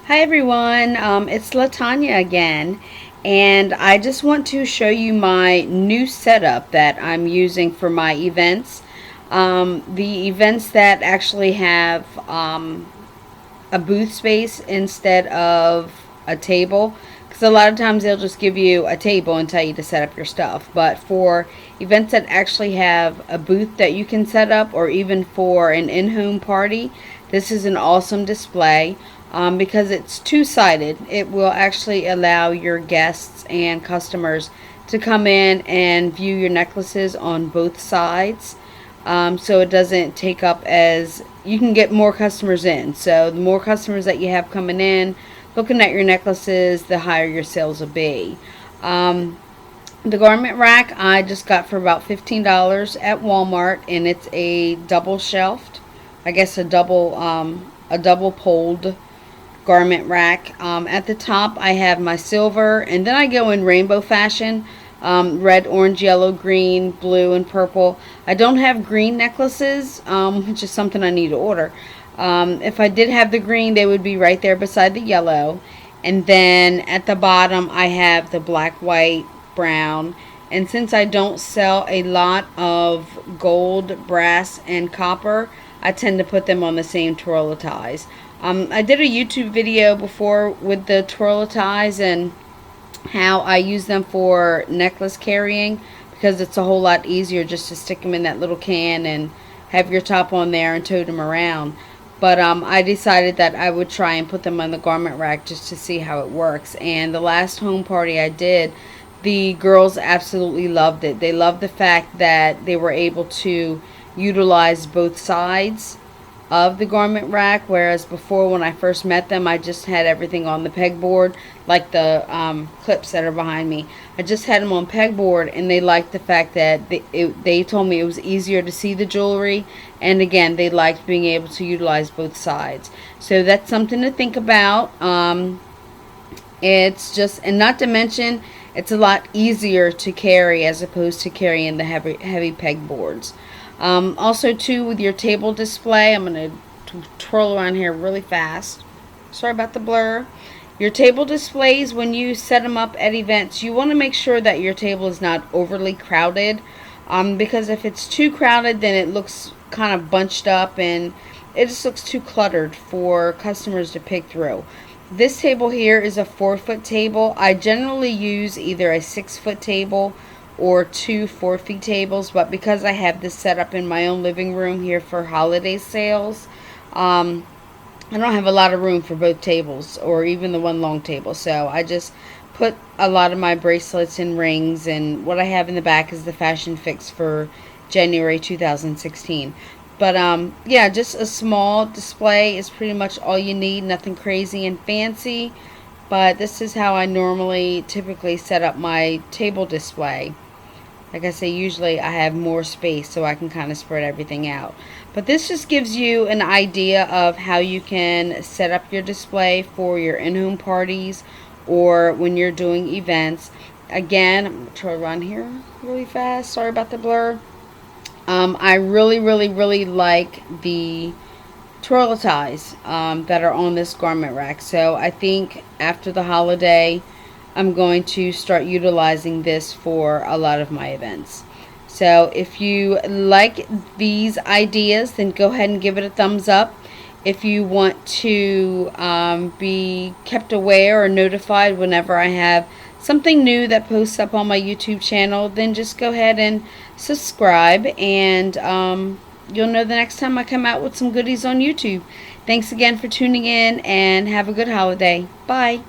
Hi everyone, it's Latanya again, and I just want to show you my new setup that I'm using for my events. The events that actually have a booth space instead of a table, because a lot of times they'll just give you a table and tell you to set up your stuff. But for events that actually have a booth that you can set up, or even for an in-home party, this is an awesome display. Because it's two-sided, it will actually allow your guests and customers to come in and view your necklaces on both sides. So it doesn't take up as you can get more customers in. So the more customers that you have coming in looking at your necklaces, the higher your sales will be. The garment rack I just got for about $15 at Walmart, and it's a double shelved, I guess a double poled garment rack. At the top I have my silver, and then I go in rainbow fashion. Red, orange, yellow, green, blue, and purple. I don't have green necklaces, which is something I need to order. If I did have the green, they would be right there beside the yellow. And then at the bottom, I have the black, white, brown. And since I don't sell a lot of gold, brass, and copper, I tend to put them on the same Twirl-a-Ties. I did a YouTube video before with the Twirl-a-Ties and how I use them for necklace carrying, because it's a whole lot easier just to stick them in that little can and have your top on there and tote them around. But I decided that I would try and put them on the garment rack just to see how it works. And the last home party I did, the girls absolutely loved it. They loved the fact that they were able to utilize both sides of the garment rack, whereas before when I first met them I just had everything on the pegboard, like the clips that are behind me. I just had them on pegboard, and they liked the fact that they told me it was easier to see the jewelry, and again they liked being able to utilize both sides. So that's something to think about. It's just, and not to mention, it's a lot easier to carry as opposed to carrying the heavy pegboards. Also too, with your table display, I'm going to twirl around here really fast. Sorry about the blur. Your table displays, when you set them up at events, you want to make sure that your table is not overly crowded. Because if it's too crowded, then it looks kind of bunched up and it just looks too cluttered for customers to pick through. This table here is a 4-foot table. I generally use either a 6-foot table or 2 4-feet tables, but because I have this set up in my own living room here for holiday sales, I don't have a lot of room for both tables or even the one long table, so I just put a lot of my bracelets and rings, and what I have in the back is the fashion fix for January 2016. But yeah, just a small display is pretty much all you need, nothing crazy and fancy, but this is how I normally typically set up my table display. Like I say, usually I have more space so I can kind of spread everything out. But this just gives you an idea of how you can set up your display for your in-home parties or when you're doing events. Again, I'm going to try to run here really fast. Sorry about the blur. I really like the Twirl-a-Ties that are on this garment rack. So I think after the holiday, I'm going to start utilizing this for a lot of my events. So if you like these ideas, then go ahead and give it a thumbs up. If you want to be kept aware or notified whenever I have something new that posts up on my YouTube channel, then just go ahead and subscribe, and you'll know the next time I come out with some goodies on YouTube. Thanks again for tuning in, and have a good holiday. Bye.